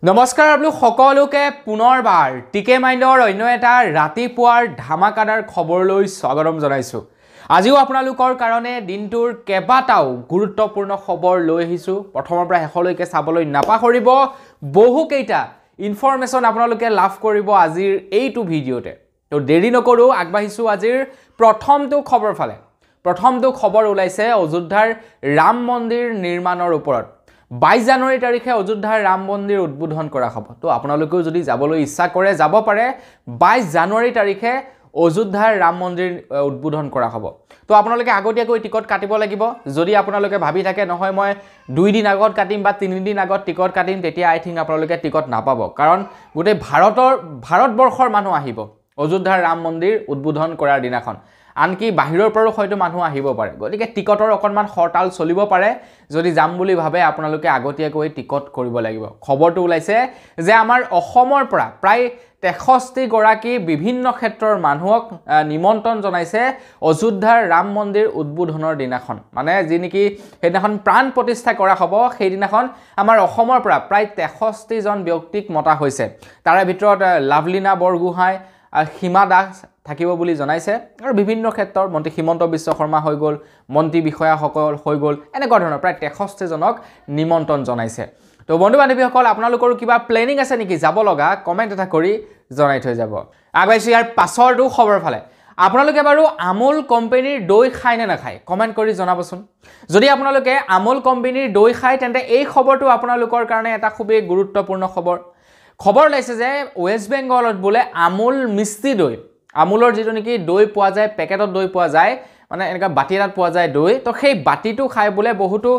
নমস্কাৰ আপোনালোক সকলোকে পুনৰবাৰ টিকে মাইণ্ডৰ অন্য এটা ৰাতিপুৱাৰ ধামাকাদাৰ খবৰলৈ স্বাগতম জনাইছো। আজিও আপোনালোকৰ কাৰণে দিনটোৰ কেবাটাও গুৰুত্বপূৰ্ণ খবৰ লৈ আহিছো। প্ৰথমৰ পৰা শেষলৈকে চাবলৈ নাপাহৰিব। বহুকেইটা ইনফৰমেশ্যন আপোনালোকে লাভ কৰিব আজিৰ এইটো ভিডিঅ'তে। তো দেৰি নকৰো আগবাঢ়িছো আজিৰ প্ৰথমটো খবৰ ফালে। প্ৰথমটো খবৰ ওলাইছে অযোধ্যাৰ ৰাম মন্দিৰ নিৰ্মাণৰ ওপৰত। 22 জানুৱাৰী তাৰিখে অযোধ্যাৰ ৰাম মন্দিৰ উদ্বোধন কৰা হ'ব। তো আপোনালোকেও যদি যাবলৈ ইচ্ছা কৰে যাব পাৰে। 22 জানুৱাৰী তাৰিখে অযোধ্যাৰ ৰাম মন্দিৰ উদ্বোধন কৰা হ'ব। তো আপোনালোকে আগতীয়াকৈ টিকট কাটিব লাগিব। যদি আপোনালোকে ভাবি থাকে নহয় মই 2 দিন আগত কাটিম বা 3 দিন আগত টিকট কাটিম তেতিয়া আই থিংক আপোনালোকে টিকট নাপাব। কাৰণ গোটেই ভাৰতবৰ্ষৰ মানুহ আহিব অযোধ্যাৰ ৰাম মন্দিৰ উদ্বোধন কৰাৰ দিনাখন। আনকি বাহিৰৰ পৰাও হয়তো মানুহ আহিব পাৰে। গতিকে টিকটৰ অকণমান হৰতাল চলিব পাৰে। যদি যাম বুলি ভাবে আপোনালোকে আগতীয়াকৈ টিকট কৰিব লাগিব। খবৰটো ওলাইছে যে আমাৰ অসমৰ পৰা প্ৰায় 63 গৰাকী বিভিন্ন ক্ষেত্ৰৰ মানুহক নিমন্ত্ৰণ জনাইছে অযোধ্যাৰ ৰাম মন্দিৰ উদ্বোধনৰ দিনাখন। মানে যি নেকি সেইদিনাখন প্ৰাণ প্ৰতিষ্ঠা কৰা হ'ব সেইদিনাখন আমাৰ অসমৰ পৰা প্ৰায় 63 জন ব্যক্তিক মতা হৈছে। তাৰে ভিতৰত লাভলীনা বৰগোহাঁই, সীমা দাস থাকিব বুলি জনাইছে আৰু বিভিন্ন ক্ষেত্ৰৰ মন্ত্ৰী হিমন্ত বিশ্ব শৰ্মা হৈ গ'ল, মন্ত্ৰী বিষয়াসকল হৈ গ'ল, এনেকুৱা ধৰণৰ প্ৰায় 63 জনক নিমন্ত্ৰণ জনাইছে। তো বন্ধু বান্ধৱীসকল আপোনালোকৰো কিবা প্লেনিং আছে নেকি যাব লগা কমেণ্ট এটা কৰি জনাই থৈ যাব। আগবাঢ়িছোঁ ইয়াৰ পাছৰটো খবৰ ফালে। আপোনালোকে বাৰু আমুল কোম্পানীৰ দৈ খায় নে নাখায় কমেণ্ট কৰি জনাবচোন। যদি আপোনালোকে আমুল কোম্পানীৰ দৈ খায় তেন্তে এই খবৰটো আপোনালোকৰ কাৰণে এটা খুবেই গুৰুত্বপূৰ্ণ খবৰ। খবৰ ওলাইছে যে ৱেষ্ট বেংগলত বোলে আমুল মিষ্টি দৈ, আমুলৰ যিটো নেকি দৈ পোৱা যায়, পেকেটত দৈ পোৱা যায়, মানে এনেকুৱা বাতি এটাত পোৱা যায় দৈ, তো সেই বাতিটো খাই বোলে বহুতো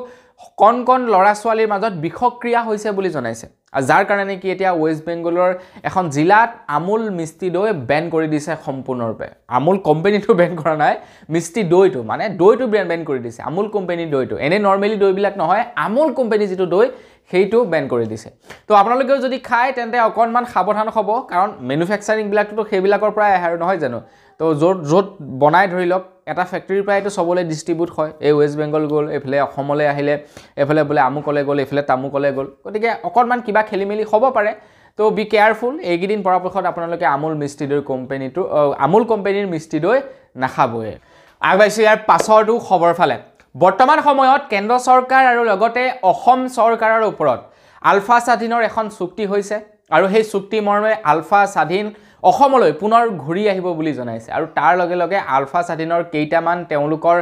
কণ কণ ল'ৰা ছোৱালীৰ মাজত বিষক্ৰিয়া হৈছে বুলি জনাইছে। আৰু যাৰ কাৰণে নেকি এতিয়া ৱেষ্ট বেংগলৰ এখন জিলাত আমুল মিষ্টি দৈ বেন কৰি দিছে সম্পূৰ্ণৰূপে। আমুল কোম্পানীটো বেন কৰা নাই, মিষ্টি দৈটো মানে দৈটো বেন কৰি দিছে। আমুল কোম্পানীৰ দৈটো এনেই নৰ্মেলি দৈবিলাক নহয়, আমুল কোম্পানী যিটো দৈ সেইটো বেন কৰি দিছে। তো আপোনালোকেও যদি খায় তেন্তে অকণমান সাৱধান হ'ব, কাৰণ মেনুফেকচাৰিংবিলাকতো সেইবিলাকৰ পৰাই আহে আৰু নহয় জানো। তো য'ত বনাই ধৰি লওক এটা ফেক্টৰীৰ পৰাইতো চবলৈ ডিষ্ট্ৰিবিউট হয়। এই ৱেষ্ট বেংগল গ'ল, এইফালে অসমলৈ আহিলে, এইফালে বোলে আমুকলৈ গ'ল, এইফালে তামুকলৈ গ'ল। গতিকে অকণমান কিবা খেলি মেলি হ'ব পাৰে। তো বি কেয়াৰফুল। এইকেইদিন পৰাপক্ষত আপোনালোকে আমুল মিষ্টি দৈ আমুল কোম্পানীৰ মিষ্টি দৈ নাখাবয়ে। আগবাঢ়িছোঁ ইয়াৰ পাছৰটো খবৰ ফালে। বৰ্তমান সময়ত কেন্দ্ৰ চৰকাৰ আৰু লগতে অসম চৰকাৰৰ ওপৰত আলফা স্বাধীনৰ এখন চুক্তি হৈছে আৰু সেই চুক্তি মৰ্মে আলফা স্বাধীন অসমলৈ পুনৰ ঘূৰি আহিব বুলি জনাইছে। আৰু তাৰ লগে লগে আলফা স্বাধীনৰ কেইটামান তেওঁলোকৰ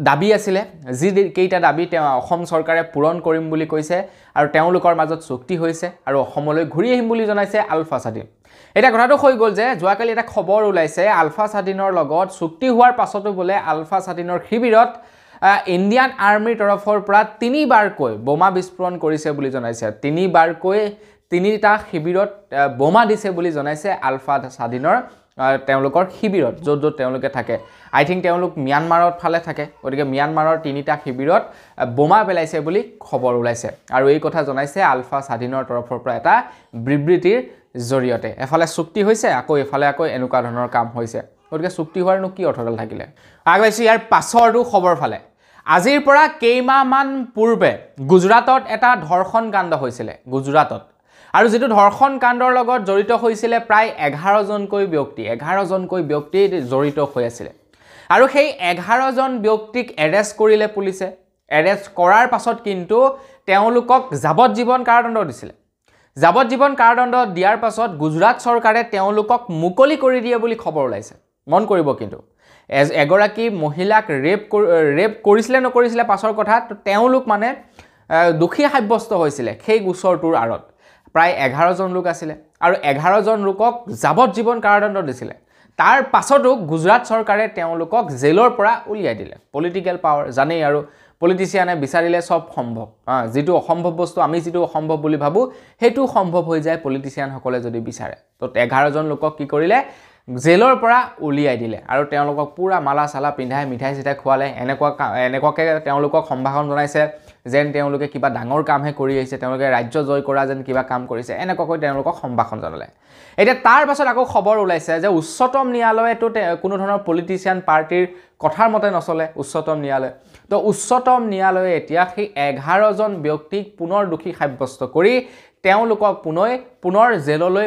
দাবী আছিলে, যি কেইটা দাবী অসম চৰকাৰে পূৰণ কৰিম বুলি কৈছে আৰু তেওঁলোকৰ মাজত চুক্তি হৈছে আৰু অসমলৈ ঘূৰি আহিম বুলি জনাইছে আলফা স্বাধীন। এটা কথাটো হৈ গ'ল যে যোৱাকালি এটা খবৰ ওলাইছে আলফা স্বাধীনৰ লগত চুক্তি হোৱাৰ পাছতো বোলে আলফা স্বাধীনৰ শিবিৰত ইণ্ডিয়ান আৰ্মিৰ তৰফৰ পৰা 3বাৰকৈ বোমা বিস্ফোৰণ কৰিছে বুলি জনাইছে। 3বাৰকৈ 3টা শিবিৰত বোমা দিছে বুলি জনাইছে আলফা স্বাধীনৰ তেওঁলোকৰ শিবিৰত, য'ত য'ত তেওঁলোকে থাকে। আই থিংক তেওঁলোক ম্যানমাৰৰ ফালে থাকে। গতিকে ম্যানমাৰৰ 3টা শিবিৰত বোমা পেলাইছে বুলি খবৰ ওলাইছে। আৰু এই কথা জনাইছে আলফা স্বাধীনৰ তৰফৰ পৰা এটা বিবৃতিৰ জৰিয়তে। এফালে চুক্তি হৈছে, এফালে এনেকুৱা ধৰণৰ কাম হৈছে। গতিকে চুক্তি হোৱাৰনো কি অৰ্থডাল থাকিলে। আগবাঢ়িছোঁ ইয়াৰ পাছৰটো খবৰ ফালে। আজিৰ পৰা কেইমাহমান পূৰ্বে গুজৰাটত এটা ধৰ্ষণ কাণ্ড হৈছিলে গুজৰাটত। আৰু যিটো ধৰ্ষণ কাণ্ডৰ লগত জড়িত হৈছিলে প্ৰায় 11জনকৈ ব্যক্তি জড়িত হৈ আছিলে। আৰু সেই 11জন ব্যক্তিক এৰেষ্ট কৰিলে পুলিচে। এৰেষ্ট কৰাৰ পাছত কিন্তু তেওঁলোকক যাৱজ্জীৱন কাৰাদণ্ড দিছিলে। যাৱজ্জীৱন কাৰাদণ্ড দিয়াৰ পাছত গুজৰাট চৰকাৰে তেওঁলোকক মুকলি কৰি দিয়ে বুলি খবৰ ওলাইছে। মন কৰিব কিন্তু এগৰাকী মহিলাক ৰেপ কৰিছিলে নকৰিছিলে পাছৰ কথা, তেওঁলোক মানে দোষী সাব্যস্ত হৈছিলে সেই গোচৰটোৰ আঁৰত। প্ৰায় 11জন লোক আছিলে আৰু 11জন লোকক যাৱজ্জীৱন কাৰাদণ্ড দিছিলে। তাৰ পাছতো গুজৰাট চৰকাৰে তেওঁলোকক জেলৰ পৰা উলিয়াই দিলে। পলিটিকেল পাৱাৰ জানেই, আৰু পলিটিচিয়ানে বিচাৰিলে চব সম্ভৱ। যিটো অসম্ভৱ বস্তু আমি যিটো অসম্ভৱ বুলি ভাবোঁ সেইটো সম্ভৱ হৈ যায় পলিটিচিয়ানসকলে যদি বিচাৰে। তো 11জন লোকক কি কৰিলে, জেলৰ পৰা উলিয়াই দিলে আৰু তেওঁলোকক পুৰা মালা চালা পিন্ধাই মিঠাই চিঠাই খোৱালে। এনেকুৱাকৈ তেওঁলোকক সম্ভাষণ জনাইছে যেন তেওঁলোকে কিবা ডাঙৰ কামহে কৰি আহিছে, তেওঁলোকে ৰাজ্য জয় কৰা যেন কিবা কাম কৰিছে, এনেকুৱাকৈ তেওঁলোকক সম্ভাষণ জনালে। এতিয়া তাৰ পাছত আকৌ খবৰ ওলাইছে যে উচ্চতম ন্যায়ালয়েতো কোনো ধৰণৰ পলিটিচিয়ান পাৰ্টিৰ কথাৰ মতে নচলে উচ্চতম ন্যায়ালয় তো উচ্চতম ন্যায়ালয়ে এতিয়া সেই 11 জন ব্যক্তিক পুনৰ দোষী সাব্যস্ত কৰি তেওঁলোকক পুনৰ জেললৈ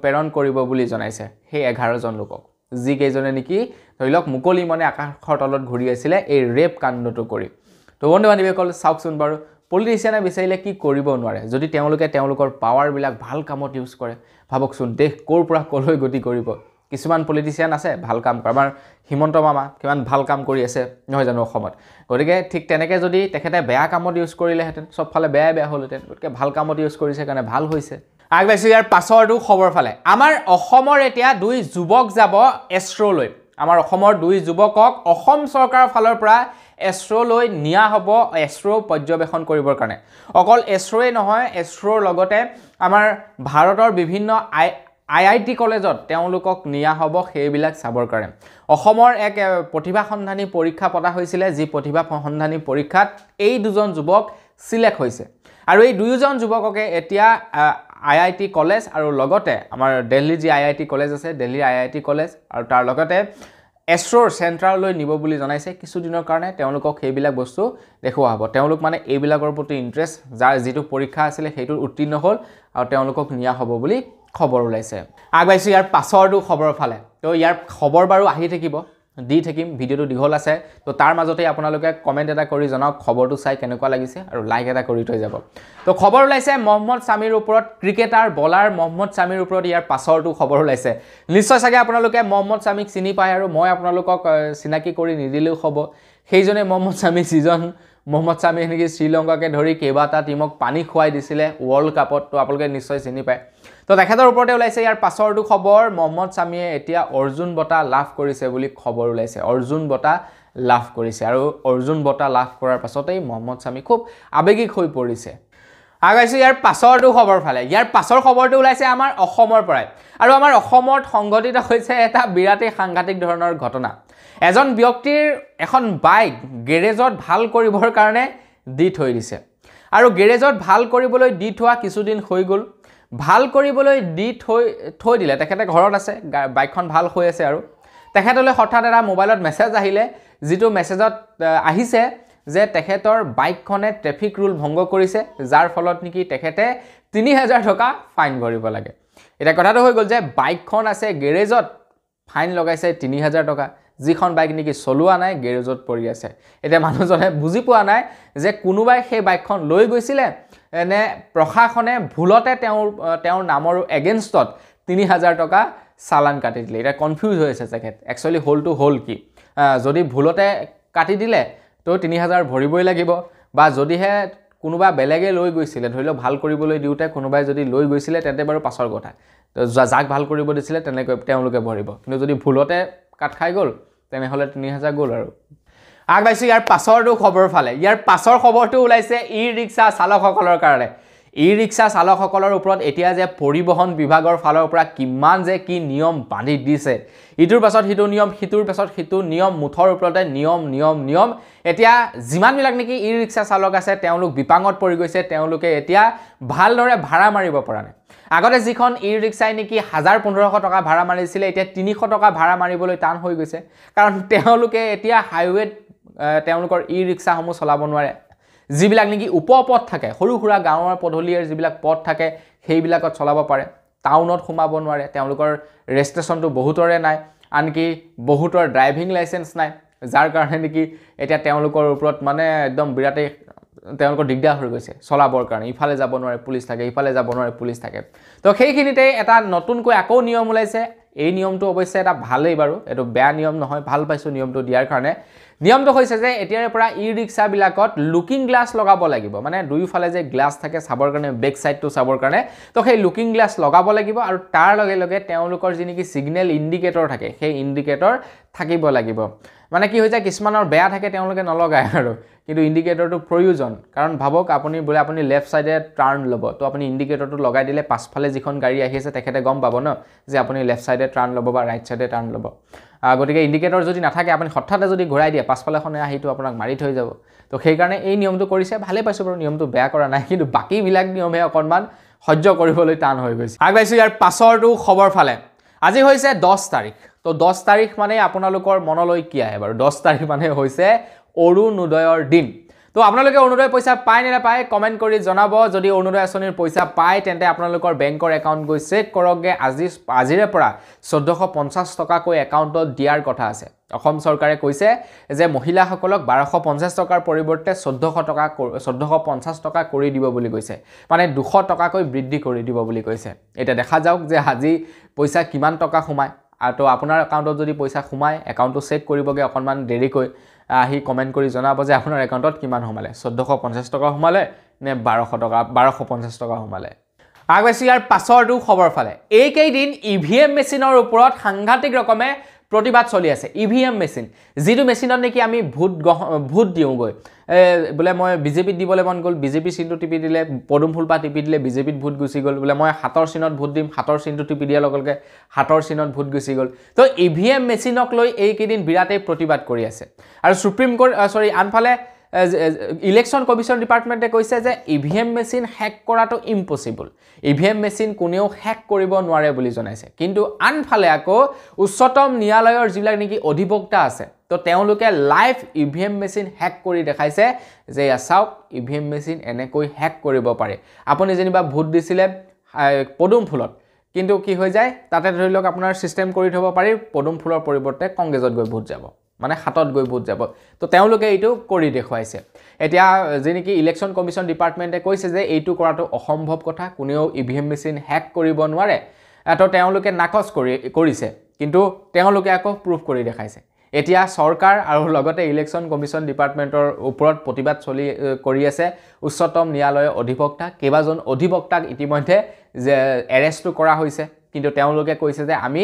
প্ৰেৰণ কৰিব বুলি জনাইছে সেই 11 জন লোকক যি কেইজনে নেকি ধৰি লওক মুকলি মনে আকাশৰ তলত ঘূৰি আছিলে এই ৰেপ কাণ্ডটো কৰি তো বন্ধু বান্ধৱীসকল চাওকচোন বাৰু পলিটিচিয়ানে বিচাৰিলে কি কৰিব নোৱাৰে যদি তেওঁলোকে তেওঁলোকৰ পাৱাৰবিলাক ভাল কামত ইউজ কৰে ভাবকচোন দেশ ক'ৰ পৰা ক'লৈ গতি কৰিব কিছুমান পলিটিচিয়ান আছে ভাল কাম কৰে আমাৰ হিমন্ত মামা কিমান ভাল কাম কৰি আছে নহয় জানো অসমত গতিকে ঠিক তেনেকৈ যদি তেখেতে বেয়া কামত ইউজ কৰিলেহেঁতেন চবফালে বেয়া হ'লহেঁতেন গতিকে ভাল কামত ইউজ কৰিছে কাৰণে ভাল হৈছে আগবাইছোঁ ইয়াৰ পাছৰটো খবৰ ফালে আমাৰ অসমৰ এতিয়া 2 যুৱক যাব এষ্ট্ৰলৈ আমাৰ অসমৰ 2 যুৱকক অসম চৰকাৰৰ ফালৰ পৰা এষ্ট্ৰলৈ নিয়া হ'ব এষ্ট্ৰ পৰ্যবেক্ষণ কৰিবৰ কাৰণে অকল এষ্ট্ৰই নহয় এষ্ট্ৰৰ লগতে আমাৰ ভাৰতৰ বিভিন্ন IIT কলেজত তেওঁলোকক নিয়া হ'ব সেইবিলাক চাবৰ কাৰণে অসমৰ এক প্ৰতিভা সন্ধানী পৰীক্ষা পতা হৈছিলে যি প্ৰতিভা সন্ধানী পৰীক্ষাত এই দুজন যুৱক সিলেক্ট হৈছে আৰু এই দুয়োজন যুৱককে এতিয়া IIT কলেজ আৰু লগতে আমাৰ দিল্লী যি IIT কলেজ আছে দিল্লী IIT কলেজ আৰু তাৰ লগতে এষ্ট্ৰৰ চেণ্টাৰলৈ নিব বুলি জনাইছে কিছুদিনৰ কাৰণে তেওঁলোকক সেইবিলাক বস্তু দেখুওৱা হ'ব তেওঁলোক মানে এইবিলাকৰ প্ৰতি ইণ্টাৰেষ্ট যাৰ যিটো পৰীক্ষা আছিলে সেইটোৰ উত্তীৰ্ণ হ'ল আৰু তেওঁলোকক নিয়া হ'ব বুলি খবৰ ওলাইছে আগবাইছোঁ ইয়াৰ পাছৰটো খবৰ ফালে তো ইয়াৰ খবৰ বাৰু আহি থাকিব দি থাকিম ভিডিঅ'টো দীঘল আছে তো তাৰ মাজতে আপোনালোকে কমেণ্ট এটা কৰি জনাওক খবৰটো চাই কেনেকুৱা লাগিছে আৰু লাইক এটা কৰি থৈ যাব তো খবৰ ওলাইছে মহম্মদ শামিৰ ওপৰত ক্ৰিকেটাৰ বলাৰ মহম্মদ শামিৰ ওপৰত ইয়াৰ পাছৰটো খবৰ ওলাইছে নিশ্চয় চাগে আপোনালোকে মহম্মদ শামিক চিনি পায় আৰু মই আপোনালোকক চিনাকি কৰি নিদিলেও হ'ব সেইজনে মহম্মদ শামি যিজন মহম্মদ শামি নেকি শ্ৰীলংকাকে ধৰি কেইবাটা টিমক পানী খুৱাই দিছিলে ৱৰ্ল্ড কাপত তো আপোনালোকে নিশ্চয় চিনি পায় তো তেখেতৰ ওপৰতে ওলাইছে ইয়াৰ পাছৰটো খবৰ মহম্মদ শামিয়ে এতিয়া অৰ্জুন বঁটা লাভ কৰিছে বুলি খবৰ ওলাইছে অৰ্জুন বঁটা লাভ কৰিছে আৰু অৰ্জুন বঁটা লাভ কৰাৰ পাছতেই মহম্মদ শামি খুব আৱেগিক হৈ পৰিছে আগাইছোঁ ইয়াৰ পাছৰটো খবৰ ফালে ইয়াৰ পাছৰ খবৰটো ওলাইছে আমাৰ অসমৰ পৰাই আৰু আমাৰ অসমত সংঘটিত হৈছে এটা বিৰাটেই সাংঘাতিক ধৰণৰ ঘটনা এজন ব্যক্তিৰ এখন বাইক গেৰেজত ভাল কৰিবৰ কাৰণে দি থৈ দিছে আৰু গেৰেজত ভাল কৰিবলৈ দি থোৱা কিছুদিন হৈ গ'ল ভাল কৰিবলৈ দি থৈ দিলে তেখেতে ঘৰত আছে বাইকখন ভাল হৈ আছে আৰু তেখেতলৈ হঠাৎ এটা মোবাইলত মেছেজ আহিলে যিটো মেছেজত আহিছে যে তেখেতৰ বাইকখনে ট্ৰেফিক ৰুল ভংগ কৰিছে যাৰ ফলত নেকি তেখেতে 3000 টকা ফাইন ভৰিব লাগে এটা কথাটো হৈ গ'ল যে বাইকখন আছে গেৰেজত ফাইন লগাইছে 3000 টকা যিখন বাইক নেকি চলোৱা নাই গেৰেজত পৰি আছে এটা মানুহজনে বুজি পোৱা নাই যে কোনোবাই সেই বাইকখন লৈ গৈছিলে এনে প্ৰশাসনে ভুলতে তেওঁৰ নামৰ এগেইনষ্টত 3000 টকা চালান কাটি দিলে এটা কনফিউজ হৈ আছে তেখেত একচুৱেলি হ'লটো হ'ল কি যদি ভুলতে কাটি দিলে তো 3000 ভৰিবই লাগিব বা যদিহে কোনোবা বেলেগে লৈ গৈছিলে ধৰি লওক ভাল কৰিবলৈ দিওঁতে কোনোবাই যদি লৈ গৈছিলে তেন্তে বাৰু পাছৰ কথা তো যাক ভাল কৰিব দিছিলে তেনেকৈ তেওঁলোকে ভৰিব কিন্তু যদি ভুলতে কাট খাই গ'ল তেনেহ'লে 3000 গ'ল আৰু আগবাইছোঁ ইয়াৰ পাছৰটো খবৰ ফালে ইয়াৰ পাছৰ খবৰটো ওলাইছে ই ৰিক্সা চালকসকলৰ কাৰণে ই ৰিক্সা চালকসকলৰ ওপৰত এতিয়া যে পৰিবহণ বিভাগৰ ফালৰ পৰা কিমান যে কি নিয়ম বান্ধি দিছে ইটোৰ পাছত সিটো নিয়ম সিটোৰ পাছত সিটো নিয়ম মুঠৰ ওপৰতে নিয়ম এতিয়া যিমানবিলাক নেকি ই ৰিক্সা চালক আছে তেওঁলোক বিপাঙত পৰি গৈছে তেওঁলোকে এতিয়া ভালদৰে ভাড়া মাৰিব পৰা নাই আগতে যিখন ই ৰিক্সাই নেকি 1500 টকা ভাড়া মাৰিছিলে এতিয়া 300 টকা ভাড়া মাৰিবলৈ টান হৈ গৈছে কাৰণ তেওঁলোকে এতিয়া হাইৱেত তেওঁলোকৰ ই ৰিক্সাসমূহ চলাব নোৱাৰে যিবিলাক নেকি উপপথ থাকে সৰু সুৰা গাঁৱৰ পদূলিৰ যিবিলাক পথ থাকে সেইবিলাকত চলাব পাৰে টাউনত সোমাব নোৱাৰে তেওঁলোকৰ ৰেজিষ্ট্ৰেচনটো বহুতৰে নাই আনকি বহুতৰ ড্ৰাইভিং লাইসেন্স নাই যাৰ কাৰণে নেকি এতিয়া তেওঁলোকৰ ওপৰত মানে একদম বিৰাটেই তেওঁলোকৰ দিগদাৰ হৈ গৈছে চলাবৰ কাৰণে ইফালে যাব নোৱাৰে পুলিচ থাকে ইফালে যাব নোৱাৰে পুলিচ থাকে তো সেইখিনিতে এটা নতুনকৈ আকৌ নিয়ম ওলাইছে এই নিয়মটো অৱশ্যে এটা ভালেই বাৰু এটো বেয়া নিয়ম নহয় ভাল পাইছো নিয়মটো দিয়াৰ কাৰণে নিয়মটো হৈছে যে এতিয়াৰ পৰা ই ৰিক্সা বিলাকত লুকিং গ্লাস লগাব লাগিব মানে দুইফালে যে গ্লাস থাকে চাবৰ কাৰণে বেক সাইডটো চাবৰ কাৰণে তো সেই লুকিং গ্লাস লগাব লাগিব আৰু তাৰ লগে লগে তেওঁলোকৰ যি নেকি সিগনেল ইন্ডিকেটৰ থাকে সেই ইন্ডিকেটৰ থাকিব লাগিব মানে কি হৈ যায় কিছুমানৰ বেয়া থাকে তেওঁলোকে নলগায় আৰু কিন্তু ইন্ডিকেটৰটো প্ৰয়োজন কাৰণ ভাবক আপুনি বলে আপুনি লেফট সাইডে টাৰ্ন ল'ব তো আপুনি ইন্ডিকেটৰটো লগাই দিলে পাছফালে যিখন গাড়ী আহি আছে তেখেতে গম পাব ন যে আপুনি লেফট সাইডে টাৰ্ন ল'ব বা ৰাইট সাইডে টাৰ্ন ল'ব গতিকে ইন্ডিকেটৰ যদি নাথাকে আপুনি হঠাতে যদি ঘূৰাই দিয়ে পাছফালেখনে আহিটো আপোনাক মাৰি থৈ যাব তো সেই কাৰণে এই নিয়মটো কৰিছে ভালে পাইছো বাৰু নিয়মটো বেয়া কৰা নাই কিন্তু বাকি বিলাক নিয়মে অকনমান সহ্য কৰিবলৈ টান হৈ গৈছে আগবাইছো ইয়াৰ পাছৰটো খবৰ ফালে আজি হৈছে 10 তাৰিখ তো 10 তাৰিখ মানে আপোনালোকৰ মনলৈ কি আহে বাৰু 10 তাৰিখ মানে হৈছে অৰুণোদয়ৰ দিন তো আপোনালোকে অৰুণোদয় পইচা পায় নে নাপায় কমেন্ট কৰি জনাব যদি অৰুণোদয় আঁচনিৰ পইচা পায় তেন্তে আপোনালোকৰ বেংকৰ একাউণ্ট গৈ চেক কৰকগে আজিৰে পৰা 1450 টকাকৈ একাউণ্টত দিয়াৰ কথা আছে অসম চৰকাৰে কৈছে যে মহিলাসকলক 1250 টকাৰ পৰিৱৰ্তে 1450 টকা কৰি দিব বুলি কৈছে মানে 200 টকাকৈ বৃদ্ধি কৰি দিব বুলি কৈছে এটা দেখা যাওক যে আজি পইচা কিমান টকা সোমায় তো আপোনাৰ একাউণ্টত যদি পইচা সোমায় একাউণ্টটো চেক কৰিবগে অকনমান দেৰিকৈ আহি কমেন্ট কৰি জনাব যে আপোনাৰ একাউণ্টত কিমান সোমালে 1450 টকা সোমালে নে 1250 টকা সোমালে আগবাইছো ইয়াৰ পাছৰটো খবৰ ফালে এইকেইদিন ইভিএম মেচিনৰ ওপৰত সাংঘাতিক ৰকমে প্ৰতিবাদ চলি আছে ইভিএম মেচিন যিটো মেচিনত নেকি আমি ভোট দিওঁগৈ বোলে মই বিজেপিত দিবলৈ মন গ'ল বিজেপি চিনটো টিপি দিলে পদুম ফুল পা টিপি দিলে বিজেপিত ভোট গুচি গ'ল বোলে মই হাতৰ চিনত ভোট দিম হাতৰ চিনটো টিপি দিয়াৰ লগে লগে হাতৰ চিনত ভোট গুচি গ'ল তো ইভিএম মেচিনক লৈ এইকেইদিন বিৰাটেই প্ৰতিবাদ কৰি আছে আৰু সুপ্ৰিম কোৰ্ট আনফালে ইলেকশন কমিশন ডিপাৰ্টমেণ্টে কৈছে যে ইভিএম মেচিন হ্যাক কৰাটো ইম্পসিবল ইভিএম মেচিন কোনেও হ্যাক কৰিব নোৱাৰে বুলি জনাইছে কিন্তু আনফালে আকৌ উচ্চতম ন্যায়ালয়ৰ যিবিলাক নেকি অধিবক্তা আছে তো তেওঁলোকে লাইভ ইভিএম মেচিন হ্যাক কৰি দেখাইছে যে চাওক ইভিএম মেচিন এনেকৈ হ্যাক কৰিব পাৰে আপুনি যেনিবা ভোট দিছিলে পদুম ফুলত কিন্তু কি হৈ যায় তাতে ধৰি লওক আপোনাৰ সিস্টেম কৰি থব পাৰি পদুম ফুলৰ পৰিৱৰ্তে কংগ্ৰেছত গৈ ভোট যাব মানে হাতত গৈ ভোট যাব তো তেওঁলোকে এইটো কৰি দেখুৱাইছে এতিয়া যে নেকি ইলেকশন কমিশন ডিপাৰ্টমেণ্টে কৈছে যে এইটো কৰাটো অসম্ভৱ কথা কোনেও ইভিএম মেচিন হ্যাক কৰিব নোৱাৰে তো তেওঁলোকে নাকচ কৰিছে কিন্তু তেওঁলোকে আকৌ প্ৰুফ কৰি দেখাইছে এতিয়া সৰকাৰ আৰু লগতে ইলেকশন কমিশন ডিপাৰ্টমেণ্টৰ ওপৰত প্ৰতিবাদ কৰি আছে উচ্চতম ন্যায়ালয়ৰ অধিবক্তা কেইবাজন অধিবক্তাক ইতিমধ্যে যে এৰেষ্টটো কৰা হৈছে কিন্তু তেওঁলোকে কৈছে যে আমি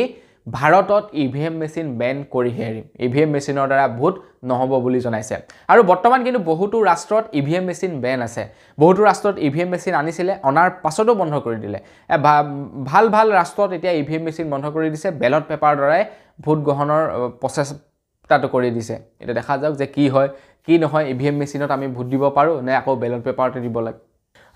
ভাৰতত ইভিএম মেচিন বেন কৰি হেৰিম ইভিএম মেচিনৰ দ্বাৰা ভোট নহব বুলি জনাইছে আৰু বৰ্তমান কিন্তু বহুতো ৰাষ্ট্ৰত ইভিএম মেচিন বেন আছে বহুতো ৰাষ্ট্ৰত ইভিএম মেচিন আনিছিলে অনাৰ পাছতো বন্ধ কৰি দিলে ভাল ৰাষ্ট্ৰত এতিয়া ইভিএম মেচিন বন্ধ কৰি দিছে বেলট পেপাৰ দ্বাৰাই ভোট গ্ৰহণৰ প্ৰচেষ্টাটো কৰি দিছে এটা দেখা যাওক যে কি হয় কি নহয় ইভিএম মেচিনত আমি ভোট দিব পাৰো নে আকৌ বেলট পেপাৰতে দিব লাগে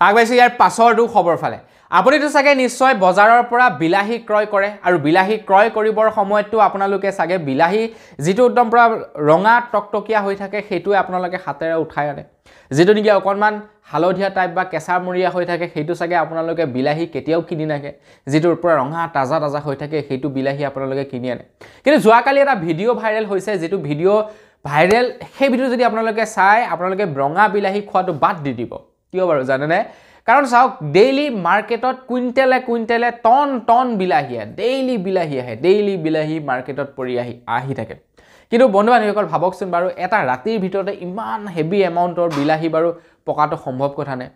আগবাইছে ইয়াৰ পাছৰটো খবৰ ফালে আপুনিতো সাগে নিশ্চয় বজাৰৰ পৰা বিলাহী ক্ৰয় কৰে আৰু বিলাহী ক্ৰয় কৰিবৰ সময়তো আপোনালোকে সাগে বিলাহী যিটো একদম পৰা ৰঙা টকটকিয়া হৈ থাকে সেইটোৱে আপোনালোকে হাতেৰে উঠাই আনে যেটো নেকি অকনমান হালধীয়া টাইপ বা কেঁচামৰীয়া হৈ থাকে সেইটো সাগে আপোনালোকে বিলাহী কেতিয়াও কিনি নাকে যেটোৰ পৰা ৰঙা তাজা হৈ থাকে সেইটো বিলাহী আপোনালোকে কিনি আনে কিন্তু যোৱাকালি এটা ভিডিও ভাইৰেল হৈছে যেটো ভিডিও ভাইৰেল সেই ভিডিও যদি আপোনালোকে চাই আপোনালোকে ৰঙা বিলাহী খোৱাটো বাদ দি দিব কিয় বাৰু জানেনে কাৰণ চাওক ডেইলি মাৰ্কেটত কুইন্টেলে টন বিলাহী ডেইলি বিলাহী মাৰ্কেটত পৰি আহি থাকে কিন্তু বন্ধু বান্ধৱীসকল ভাবকচোন বাৰু এটা ৰাতিৰ ভিতৰতে ইমান হেভি এমাউন্টৰ বিলাহী বাৰু পকাটো সম্ভৱ কথা নাই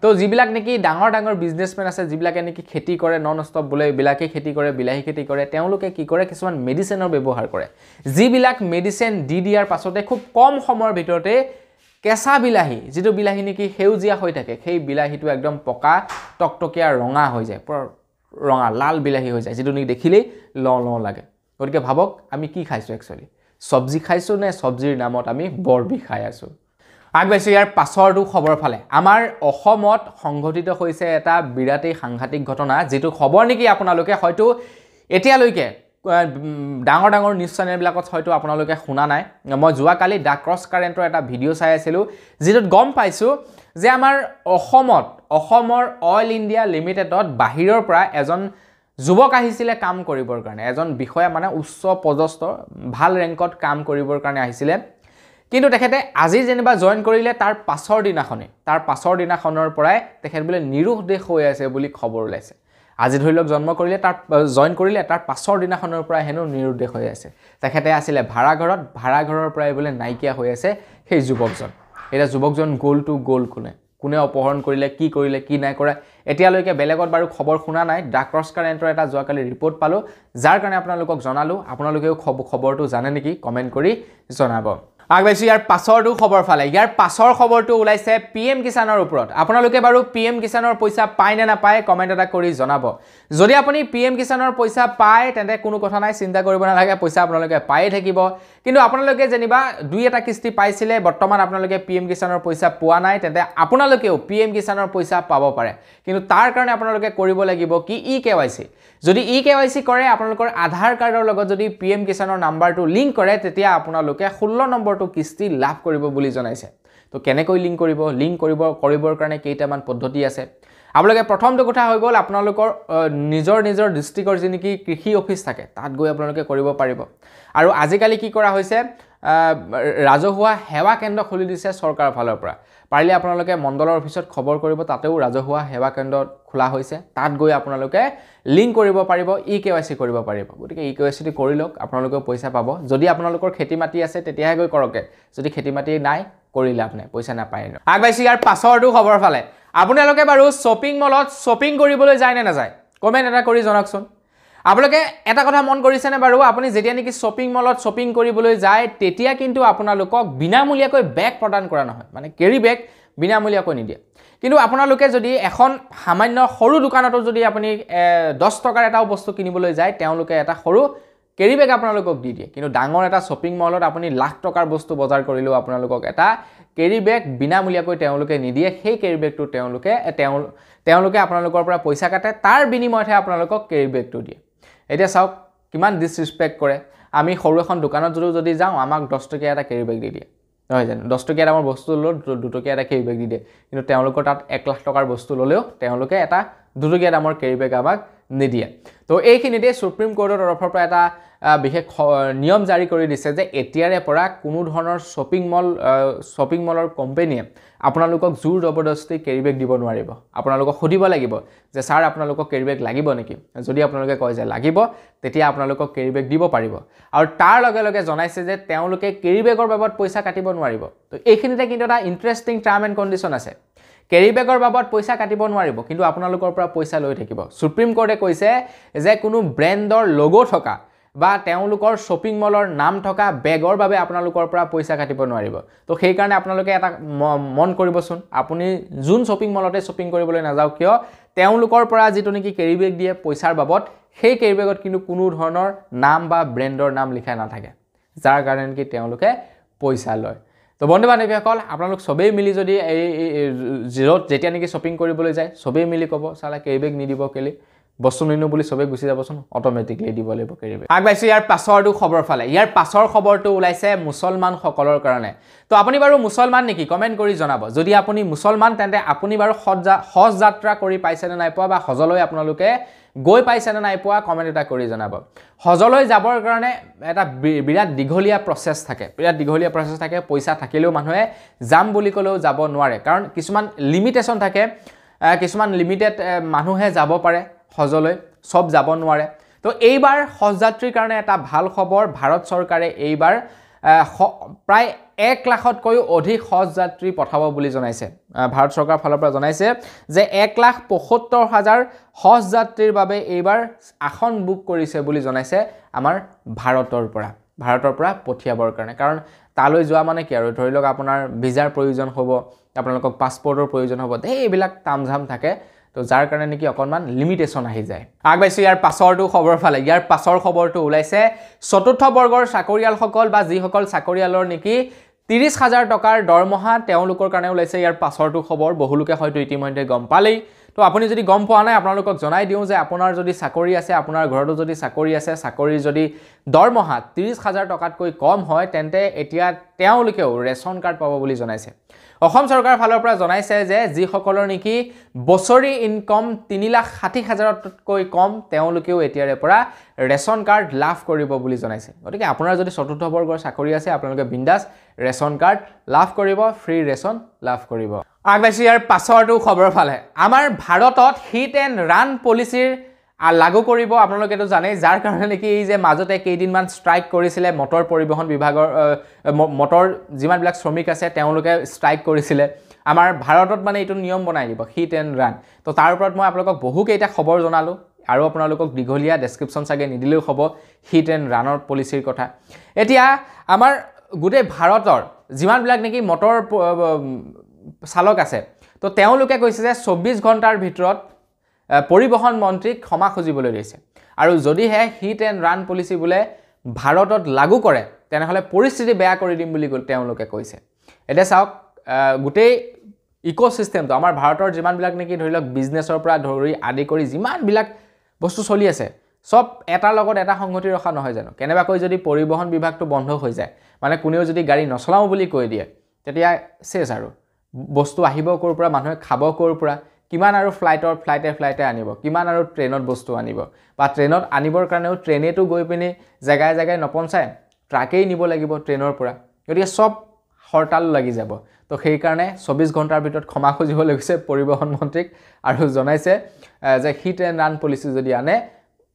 তো যিবিলাক নেকি ডাঙৰ বিজনেছমেন আছে যিবিলাকে নেকি খেতি কৰে নন ষ্টপ বোলে বিলাহী খেতি কৰে বিলাহী খেতি কৰে তেওঁলোকে কি কৰে কিছুমান মেডিচিনৰ ব্যৱহাৰ কৰে যিবিলাক মেডিচিন দি দিয়াৰ পাছতে খুব কম সময়ৰ ভিতৰতে কেঁচা বিলাহী যেটো বিলাহী নেকি হেউজিয়া হৈ থাকে সেই বিলাহীটো একদম পকা টকটকিয়া ৰঙা হৈ যায় ৰঙা লাল বিলাহী হৈ যায় যেটো নেকি দেখিলেই ল লাগে গতিকে ভাবক আমি কি খাইছো একচুয়ালি সবজি খাইছো নে সবজিৰ নামত আমি বৰবি খাই আছো আগবাইছো ইয়াৰ পাছৰটো খবৰ ফালে আমাৰ অসমত সংঘটিত হৈছে এটা বিৰাটেই সাংঘাতিক ঘটনা যেটো খবৰ নেকি আপোনালোকে হয়তো এতিয়ালৈকে ডাঙৰ নিউজ চেনেলবিলাকত হয়তো আপোনালোকে শুনা নাই মই যোৱাকালি দা ক্ৰছ কাৰেণ্টৰ এটা ভিডিও চাই আছিলো যেটোত গম পাইছো যে আমাৰ অসমৰ অইল ইণ্ডিয়া লিমিটেডত বাহিৰৰ পৰা এজন যুৱক আহিছিলে কাম কৰিবৰ কাৰণে এজন বিষয়া মানে উচ্চ পদস্থ ভাল ৰেংকত কাম কৰিবৰ কাৰণে আহিছিলে কিন্তু তেখেতে আজি যেনিবা জয়েন কৰিলে তাৰ পাছৰ দিনাখনৰ পৰাই তেখেত বোলে নিৰুদ্দেশ হৈ আছে বুলি খবৰ ওলাইছে আজি ধৰি লওক জন্ম কৰিলে তাৰ জয়েন কৰিলে তাৰ পাছৰ দিনাখনৰ পৰা হেনো নিৰুদ্দেশ হৈ আছে তেখেতে আছিল ভাড়াঘৰৰ পৰাই বোলে নাইকিয়া হৈ আছে সেই যুৱকজন এটা যুৱকজন গোল কোনে অপহৰণ কৰিলে কি নাই কৰা এতিয়ালৈকে বেলেগত বাৰু খবৰ শুনা নাই দা ক্ৰছ কাৰেণ্টৰ এটা যোৱাকালি ৰিপৰ্ট পালো যাৰ কাৰণে আপোনালোকক জনালো আপোনালোকেও খবৰটো জানে নেকি কমেন্ট কৰি জনাব আগবাইছো ইয়াৰ পাছৰটো খবৰ ফালে ইয়াৰ পাছৰ খবৰটো ওলাইছে পিএম কিষাণৰ ওপৰত আপোনালোকে বাৰু পিএম কিষাণৰ পইচা পায় নে নাপায় কমেন্ট এটা কৰি জনাব যদি আপুনি পিএম কিষাণৰ পইচা পায় তেন্তে কোনো কথা নাই চিন্তা কৰিব নালাগে পইচা আপোনালোকে পায়ে থাকিব কিন্তু আপোনালোকে যেনিবা দুই এটা কিস্তি পাইছিলে বৰ্তমান আপোনালোকে পিএম কিষাণৰ পইচা পোৱা নাই তেন্তে আপোনালোকেও পিএম কিষাণৰ পইচা পাব পাৰে কিন্তু তাৰ কাৰণে আপোনালোকে কৰিব লাগিব কি ইকেৱাইসি যদি ইকেৱাইসি কৰে আপোনালোকৰ আধাৰ কাৰ্ডৰ লগত যদি পিএম কিষাণৰ নাম্বাৰটো লিংক কৰে তেতিয়া আপোনালোকে 16 নম্বৰটো কিস্তি লাভ কৰিব বুলি জনাইছে তো কেনেকৈ লিংক কৰিবৰ কাৰণে কেইটামান পদ্ধতি আছে আপোনালোকে প্ৰথমটো কথা হৈ গ'ল আপোনালোকৰ নিজৰ ডিস্ট্ৰিক্টৰ যিনেকি কৃষি অফিচ থাকে তাত গৈ আপোনালোকে কৰিব পাৰিব আৰু আজিকালি কি কৰা হৈছে ৰাজহুৱা সেৱা কেন্দ্ৰ খুলি দিছে চৰকাৰৰ ফালৰ পৰা পাৰিলে আপোনালোকে মণ্ডলৰ অফিচত খবৰ কৰিব তাতেও ৰাজহুৱা সেৱা কেন্দ্ৰ খোলা হৈছে তাত গৈ আপোনালোকে লিংক কৰিব পাৰিব ইকেৱাইসি কৰিব পাৰিব গতিকে ইকেৱাইসি কৰি লওক আপোনালোকে পইচা পাব যদি আপোনালোকৰ খেতি মাটি আছে তেতিয়াহে গৈ কৰকে যদি খেতি মাটি নাই কৰিলে আপনি পইচা নাপায় আগবাইছি ইয়াৰ পাছৰটো খবৰ ফালে আপোনালোকে বাৰু শপিং মলত শপিং কৰিবলৈ যায় নে নাযায় কমেন্ট এটা কৰি জনাকচোন আপোনালোকে এটা কথা মন কৰিছে নে বাৰু আপুনি যেতিয়া নেকি শপিং মলত শপিং কৰিবলৈ যায় তেতিয়া কিন্তু আপোনালোকক বিনামূলীয়াকৈ বেগ প্ৰদান কৰা নহয় মানে কেৰি বেগ বিনামূলীয়াকৈ নিদিয়ে কিন্তু আপোনালোকে যদি এখন সামান্য সৰু দোকানতো যদি আপুনি 10 টকাৰ এটা বস্তু কিনিবলৈ যায় তেওঁলোকে এটা সৰু কেৰি বেগ আপোনালোকক দি দিয়ে কিন্তু ডাঙৰ এটা শপিং মলত আপুনি লাখ টকাৰ বস্তু বজাৰ কৰিলেও আপোনালোকক এটা কেৰি বেগ বিনামূলীয়াকৈ তেওঁলোকে নিদিয়ে সেই কেৰি বেগটো তেওঁলোকে আপোনালোকৰ পৰা পইচা কাটে তাৰ বিনিময়তহে আপোনালোকক কেৰি বেগটো দিয়ে এতিয়া চাওক কিমান ডিসৰেসপেক্ট কৰে আমি সৰু এখন দোকানত যদি যাওঁ আমাক 10 টকীয়া এটা কেৰি বেগ দি দিয়ে নহয় জানো 10 টকীয়া দামৰ বস্তু ল'লে 2 টকীয়া এটা কেৰি বেগ দি দিয়ে কিন্তু তেওঁলোকৰ তাত 1 লাখ টকাৰ বস্তু ল'লেও তেওঁলোকে এটা 2 টকীয়া দামৰ কেৰি বেগ আমাক নিদিয়ে তো এইখিনিতে সুপ্ৰিম কোৰ্টৰ তৰফৰ পৰা এটা বিশেষ নিয়ম জাৰি কৰি দিছে যে এতিয়াৰে পৰা কোনো ধৰণৰ শপিং মলৰ কোম্পানীয়ে আপোনালোকক জোৰ জবৰদস্তি কেৰি বেগ দিব নোৱাৰিব আপোনালোকক খুদিব লাগিব যে স্যাৰ আপোনালোকক কেৰি বেগ লাগিব নেকি যদি আপোনালোকে কয় যে লাগিব তেতিয়া আপোনালোকক কেৰি বেগ দিব পাৰিব আৰু তাৰ লগে লগে জনাইছে যে তেওঁলোকে কেৰি বেগৰ বাবদ পইচা কাটিব নোৱাৰিব তো এইখিনিতে কিন্তু এটা ইন্টাৰেষ্টিং টাৰ্ম এণ্ড কণ্ডিশ্যন আছে কেৰি বেগৰ বাবদ পইচা কাটিব নোৱাৰিব কিন্তু আপোনালোকৰ পৰা পইচা লৈ থাকিব সুপ্ৰিম কোৰ্টে কৈছে যে কোনো ব্ৰেণ্ডৰ লোগো থকা বা তেওঁলোকৰ শপিং মলৰ নাম থকা বেগৰ বাবে আপোনালোকৰ পৰা পইচা কাটিব নোৱাৰিব তো সেই কাৰণে আপোনালোকে এটা মন কৰিবচোন আপুনি জুন শপিং মলতে শপিং কৰিবলৈ নাযাও কিয় তেওঁলোকৰ পৰা যেটো নেকি কেৰি বেগ দিয়ে পইচাৰ বাবদ সেই কেৰি বেগত কিন্তু কোনো ধৰণৰ নাম বা ব্ৰেণ্ডৰ নাম লিখা নাথাকে যাৰ কাৰণে কি তেওঁলোকে পইচা লয় তো বন্ধু বান্ধৱীসকল আপোনালোক সবেই মিলি যদি এই জিৰত যেতিয়া নেকি শপিং কৰিবলৈ যায় সবেই মিলি ক'ব সালা কেৰি বেগ নিদিব কেলি বস্তু নিনু বুলি সবে গুছি যাবচোন অটোমেটিকলি দিব লাগিব কেৰি বেগ আগবাইছো ইয়াৰ পাছৰটো খবৰ ফালে ইয়াৰ পাছৰ খবৰটো ওলাইছে মুছলমান সকলৰ কাৰণে তো আপুনি বাৰু মুছলমান নেকি কমেন্ট কৰি জনাব যদি আপুনি মুছলমান তেন্তে আপুনি বাৰু হজ যাত্ৰা কৰি পাইছে নে নাই পোৱা বা হজলৈ আপোনালোকে গৈ পাইছে নে নাই পোৱা কমেন্ট এটা কৰি জনাব হজলৈ যাবৰ কাৰণে এটা বিৰাট দীঘলীয়া প্ৰসেস থাকে পইচা থাকিলেও মানুহে যাম বুলি কলেও যাব নোৱাৰে কাৰণ কিছুমান লিমিটেশন থাকে কিছুমান লিমিটেড মানুহে যাব পাৰে হজলৈ সব যাব নোৱাৰে তো এইবাৰ হজ যাত্ৰীৰ কাৰণে এটা ভাল খবৰ ভাৰত চৰকাৰে এইবাৰ প্ৰায় 1 লাখতকৈ অধিক হজ যাত্ৰী পঠাব বুলি জনাইছে ভাৰত চৰকাৰৰ ফালৰ পৰা জনাইছে যে 1,75,000 হজ যাত্ৰীৰ বাবে এইবাৰ আসন বুক কৰিছে বুলি জনাইছে আমাৰ ভাৰতৰ পৰা পঠিয়াবৰ কাৰণে কাৰণ তালৈ যোৱা মানে কি আৰু ধৰি লওক আপোনাৰ ভিজাৰ প্ৰয়োজন হ'ব আপোনালোকক পাছপৰ্টৰ প্ৰয়োজন হ'ব এইবিলাক তামঝাম থাকে তো যাৰ কাৰণে নেকি অকনমান লিমিটেশন আহি যায় আগবাইছো ইয়াৰ পাছৰটো খবৰ ফালে ইয়াৰ পাছৰ খবৰটো ওলাইছে চতুৰ্থ বৰ্গৰ চাকৰিয়ালসকল বা যিসকল চাকৰিয়ালৰ নেকি 30,000 টকাৰ দৰমহা তেওঁলোকৰ কাৰণে ওলাইছে ইয়াৰ পাছৰটো খবৰ বহুলোকে হয়তো ইতিমধ্যে গম পালেই তো আপুনি যদি গম পোৱা নাই আপোনালোকক জনাই দিও যে আপোনাৰ যদি চাকৰি আছে আপোনাৰ ঘৰতো যদি চাকৰি আছে চাকৰি যদি দৰমহা 30,000 টকাতকৈ কম হয় তেন্তে এতিয়া তেওঁলোকেও ৰেশন কাৰ্ড পাব বুলি জনাইছে অসম চৰকাৰৰ ফালৰ পৰা জনাইছে যে যিসকলৰ নেকি বছৰি ইনকম 3,60,000তকৈ কম তেওঁলোকেও এতিয়াৰে পৰা ৰেশন কাৰ্ড লাভ কৰিব বুলি জনাইছে গতিকে আপোনাৰ যদি চতুৰ্থ বৰ্গৰ চাকৰি আছে আপোনালোকে বিন্দাস ৰেশন কাৰ্ড লাভ কৰিব ফ্ৰী ৰেশন লাভ কৰিব আগবাইছো ইয়াৰ পাছৰটো খবৰ ফালে আমাৰ ভাৰতত হিট এণ্ড ৰান পলিচিৰ লাগু কৰিব আপোনালোকে তো জানে যাৰ কাৰণে নেকি এই যে মাজতে কেইদিনমান ষ্ট্ৰাইক কৰিছিলে মটৰ পৰিবহন বিভাগৰ মটৰ যিমান বিলাক শ্ৰমিক আছে তেওঁলোকে ষ্ট্ৰাইক কৰিছিলে আমাৰ ভাৰতত মানে এইটো নিয়ম বনাই দিব হিট এণ্ড ৰান তো তাৰ ওপৰত মই আপোনালোকক বহু কেইটা খবৰ জনালো আৰু আপোনালোকক দীঘলীয়া ডেসক্ৰিপচন চাগে নিদিলেও হ'ব হিট এণ্ড ৰানৰ পলিচিৰ কথা এতিয়া আমাৰ গোটেই ভাৰতৰ যিমানবিলাক নেকি মটৰ চালক আছে তো তেওঁলোকে কৈছে যে 24 ঘণ্টাৰ ভিতৰত পৰিবহণ মন্ত্ৰীক ক্ষমা খুজিবলৈ দিছে আৰু যদিহে হিট এণ্ড ৰান পলিচি বোলে ভাৰতত লাগু কৰে তেনেহ'লে পৰিস্থিতি বেয়া কৰি দিম বুলি তেওঁলোকে কৈছে এতিয়া চাওক গোটেই ইক'চিষ্টেমটো আমাৰ ভাৰতৰ যিমানবিলাক নেকি ধৰি লওক বিজনেছৰ পৰা ধৰি আদি কৰি যিমানবিলাক বস্তু চলি আছে সব এটাৰ লগত এটা সংগতি ৰখা নহয় জানো কেনেবাকৈ যদি পৰিবহণ বিভাগটো বন্ধ হৈ যায় মানে কোনেও যদি গাড়ী নচলাও বুলি কৈ দিয়ে তেতিয়া শেষ আৰু বস্তু আহিব ক'ৰ পৰা মানুহে খাব ক'ৰ পৰা কিমান আৰু ফ্লাইটে আনিব কিমান আৰু ট্ৰেইনত বস্তু আনিব বা ট্ৰেইনত আনিবৰ কাৰণেও ট্ৰেইনেটো গৈ পিনি জেগাই জেগাই নপঞ্চায় ট্ৰাকেই নিব লাগিব ট্ৰেইনৰ পৰা গতিকে সব হৰতাল লাগি যাব তো সেই কাৰণে 24 ঘণ্টাৰ ভিতৰত ক্ষমা খুজিব লাগিছে পৰিবহণ মন্ত্ৰীক আৰু জনাইছে যে হিট এণ্ড ৰান পলিচি যদি আনে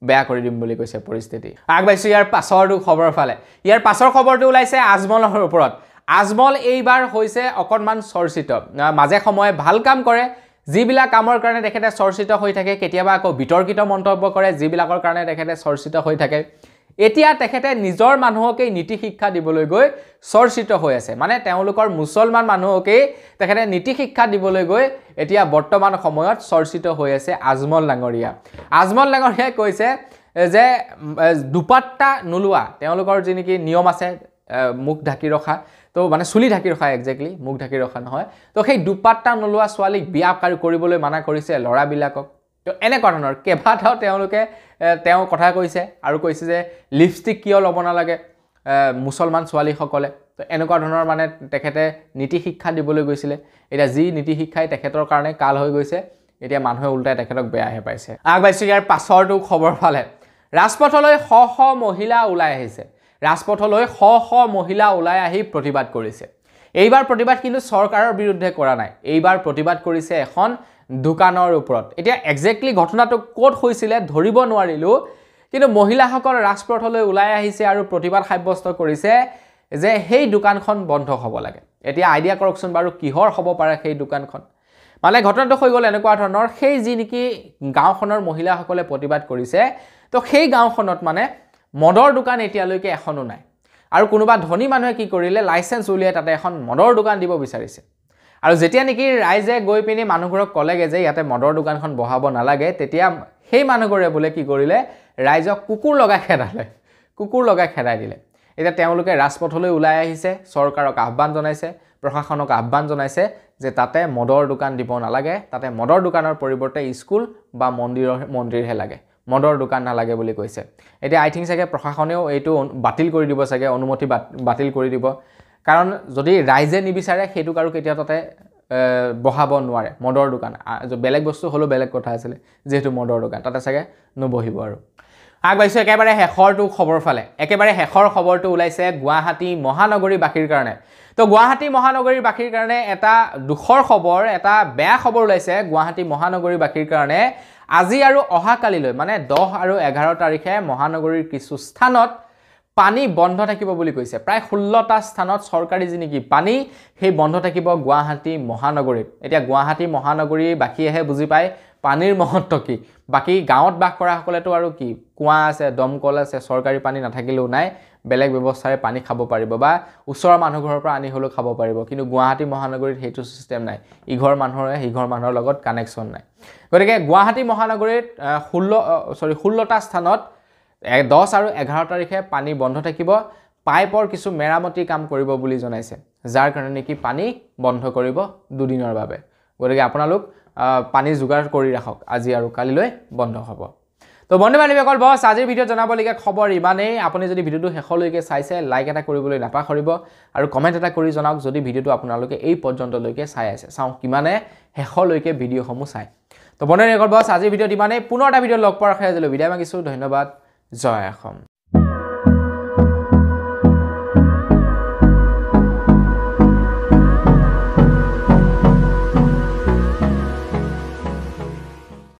বেয়া কৰি দিম বুলি কৈছে পৰিস্থিতি আগবাইছো ইয়াৰ পাছৰটো খবৰ ফালে ইয়াৰ পাছৰ খবৰটো ওলাইছে আজমলৰ ওপৰত আজমল এইবাৰ হৈছে অকণমান চৰ্চিত মাজে সময়ে ভাল কাম কৰে যিবিলাক কামৰ কাৰণে তেখেতে চৰ্চিত হৈ থাকে কেতিয়াবা আকৌ বিতৰ্কিত মন্তব্য কৰে যিবিলাকৰ কাৰণে তেখেতে চৰ্চিত হৈ থাকে এতিয়া তেখেতে নিজৰ মানুহকে নীতি শিক্ষা দিবলৈ গৈ চৰ্চিত হৈ আছে মানে তেওঁলোকৰ মুছলমান মানুহকে তেখেতে নীতি শিক্ষা দিবলৈ গৈ এতিয়া বৰ্তমান সময়ত চৰ্চিত হৈ আছে আজমল ডাঙৰীয়াই কৈছে যে দুপাট্টা নোলোৱা তেওঁলোকৰ যি নেকি নিয়ম আছে মুখ ঢাকি ৰখা তো মানে চুলি ঢাকি ৰখা একজেক্টলি মুখ ঢাকি ৰখা নহয় তো সেই দুপাট্টা নোলোৱা ছোৱালীক বিয়া কৰিবলৈ মানা কৰিছে ল'ৰাবিলাকক তো এনেকুৱা ধৰণৰ কেইবাটাও তেওঁলোকে তেওঁ কথা কৈছে আৰু কৈছে যে লিপষ্টিক কিয় ল'ব নালাগে মুছলমান ছোৱালীসকলে তো এনেকুৱা ধৰণৰ মানে তেখেতে নীতি শিক্ষা দিবলৈ গৈছিলে এতিয়া যি নীতি শিক্ষাই তেখেতৰ কাৰণে কাল হৈ গৈছে এতিয়া মানুহে উল্টাই তেখেতক বেয়াহে পাইছে আগবাইছো ইয়াৰ পাছৰটো খবৰ ফালে ৰাজপথলৈ শ শ মহিলা ওলাই আহিছে ৰাজপথলৈ শ শ মহিলা ওলাই আহি প্ৰতিবাদ কৰিছে এইবাৰ প্ৰতিবাদ কিন্তু চৰকাৰৰ বিৰুদ্ধে কৰা নাই এইবাৰ প্ৰতিবাদ কৰিছে এখন দোকানৰ ওপৰত এতিয়া একজেক্টলি ঘটনাটো ক'ত হৈছিলে ধৰিব নোৱাৰিলো কিন্তু মহিলাসকল ৰাজপথলৈ ওলাই আহিছে আৰু প্ৰতিবাদ সাব্যস্ত কৰিছে যে সেই দোকানখন বন্ধ হ'ব লাগে এতিয়া আইডিয়া কৰকচোন বাৰু কিহৰ হ'ব পাৰে সেই দোকানখন মানে ঘটনাটো হৈ গ'ল এনেকুৱা ধৰণৰ সেই যি নেকি গাঁওখনৰ মহিলাসকলে প্ৰতিবাদ কৰিছে তো সেই গাঁওখনত মানে মদৰ দোকান এতিয়ালৈকে এখনো নাই আৰু কোনোবা ধনী মানুহে কি কৰিলে লাইসেন্স উলিয়াই তাতে এখন মদৰ দোকান দিব বিচাৰিছে আৰু যেতিয়া নেকি ৰাইজে গৈ পিনি মানুহবোৰক কলেগে যে ইয়াতে মদৰ দোকানখন বহাব নালাগে তেতিয়া সেই মানুহবোৰে বোলে কি কৰিলে ৰাইজক কুকুৰ লগাই খেদাই দিলে এতিয়া তেওঁলোকে ৰাজপথলৈ ওলাই আহিছে চৰকাৰক আহ্বান জনাইছে প্ৰশাসনক আহ্বান জনাইছে যে তাতে মদৰ দোকান দিব নালাগে তাতে মদৰ দোকানৰ পৰিৱৰ্তে স্কুল বা মন্দিৰহে লাগে মদৰ দোকান নালাগে বুলি কৈছে এতিয়া আই থিংক চাগে প্ৰশাসনেও এইটো বাতিল কৰি দিব চাগে অনুমতি বাতিল কৰি দিব কাৰণ যদি ৰাইজে নিবিচাৰে সেইটো কাৰো কেতিয়া তাতে বহাব নোৱাৰে মদৰ দোকান বেলেগ বস্তু হলো বেলেগ কথা আছিল যেহেতু মদৰ দোকান তাতে চাগে নবহিব আৰু আগবাইছো একেবাৰে শেষৰটো খবৰ ফালে একেবাৰে শেষৰ খবৰটো ওলাইছে গুৱাহাটী মহানগৰীবাসীৰ কাৰণে তো গুৱাহাটী মহানগৰীবাসীৰ কাৰণে এটা দুখৰ খবৰ এটা বেয়া খবৰ ওলাইছে গুৱাহাটী মহানগৰীবাসীৰ কাৰণে আজি আৰু অহাকালিলৈ মানে 10 আৰু 11 তাৰিখে মহানগৰীৰ কিছু স্থানত পানী বন্ধ থাকিব বুলি কৈছে প্ৰায় 16টা স্থানত চৰকাৰী যি নেকি পানী সেই বন্ধ থাকিব গুৱাহাটী মহানগৰীত এতিয়া গুৱাহাটী মহানগৰীবাসীয়েহে বুজি পায় পানীৰ মহত্ব কি বাকি গাঁৱত বাস কৰা সকলেতো আৰু কি কুঁৱা আছে দমকল আছে চৰকাৰী পানী নাথাকিলেও নাই বেলেগ ব্যৱস্থাৰে পানী খাব পাৰিব বা ওচৰৰ মানুহ ঘৰৰ পৰা আনি হলো খাব পাৰিব কিন্তু গুৱাহাটী মহানগৰীত সেইটো সিস্টেম নাই ইঘৰ মানুহৰে হিঘৰ মানুহৰ লগত কানেকচন নাই গতিকে গুৱাহাটী মহানগৰীত 16টা স্থানত 10 আৰু 11 তাৰিখে পানী বন্ধ থাকিব পাইপৰ কিছু মেৰামতি কাম কৰিব বুলি জনাইছে যাৰ কাৰণে নেকি পানী বন্ধ কৰিব দুদিনৰ বাবে গতিকে আপোনালোক পানী যোগাৰ কৰি ৰাখক আজি আৰু কালিলৈ বন্ধ হ'ব তো বন্ধু-বান্ধৱীসকল বস আজিৰ ভিডিঅ' জনাবলগীয়া খবৰ ইমানেই আপুনি যদি ভিডিঅ'টো শেষলৈকে চাইছে লাইক এটা কৰিবলৈ নাপাহৰিব আৰু কমেন্ট এটা কৰি জনাওক যদি ভিডিঅ'টো আপোনালোকে এই পৰ্যন্তলৈকে চাই আছে চাওঁ কিমানে শেষলৈকে ভিডিঅ'সমূহ চাই তো বন্ধু-বান্ধৱীসকল বস আজিৰ ভিডিঅ'ত ইমানেই পুনৰ এটা ভিডিঅ' লগ পোৱাৰ আশা ৰাখিলো বিদায় মাগিছো ধন্যবাদ জয় অসম।